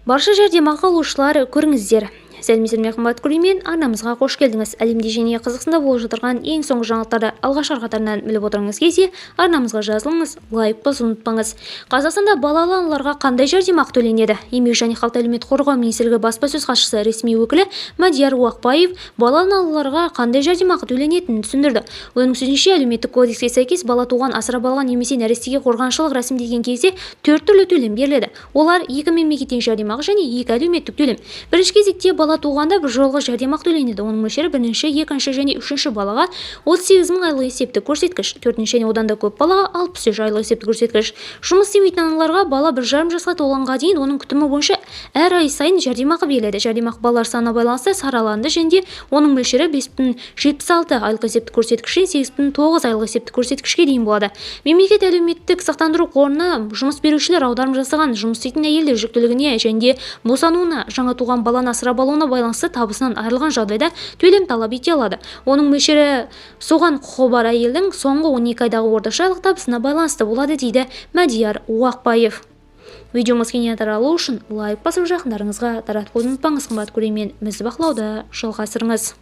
Барша жәрдемақы алушылар көріңіздер. Сәлеметсіздер ме қымбат көрермен, арнамызға қош келдіңіз. Әлемде және Қазақстанда болып жатырған ең соңғы жаңалықтарды алғашқы қатарынан біліп отырыңыз келсе, арнамызға жазылыңыз, лайк басуды ұмытпаңыз. Қазақстанда балалы аналарға қандай жәрдемақы төленеді? Еңбек және халықты әлеуметтік қорғау министрлігі баспасөз хатшысы ресми өкілі Мадияр Уақбаев балалы аналарға қандай жәрдемақы төленетінін түсіндірді. Оның сөзінше, әлеуметтік кодекске сәйкес бала туған, асырап алған немесе нәрестеге қорғаншылық рәсімделген кезде 4 түрлі төлем беріледі. Олар 2 мемлекеттен жәрдемақы және 2 әлеуметтік төлем. Бірінші кезекте бала туғанда бір жолғы жәрдемақы төленеді. Оның мөлшері бірінші, екінші және үшінші балаға 38 мың айлық есептік көрсеткіш, төртінші және одан да көп балаға 63 айлық есептік көрсеткіш. Жұмыс істемейтін аналарға бала 1,5 жасқа толғанға дейін оның күтімі бойынша әр ай сайын жәрдемақы беріледі. Жәрдемақы балалар санына байланысты сараланды және оның мөлшері 5,76 айлық есептік көрсеткіштен 8,9 айлық есептік көрсеткішке дейін болады. Мемлекет әлеуметтік сақтандыру қорына жұмыс берушілер аударым жасаған жұмыс істейтін әйелдер жүктілігіне және босануына, жаңа туған баланы асырап алуына байланысты табысынан айырылған жағдайда төлем талап ете алады. Оның мөлшері соған құқығы бар әйелдің соңғы 12 айдағы орташа айлық табысына байланысты болады, дейді Мадияр Уақбаев. Видеомыз кеңінен таралу үшін лайк басып жақындарыңызға таратып қоюды ұмытпаңыз. Қымбат көрермен, бізді бақылауды жалғастырыңыз.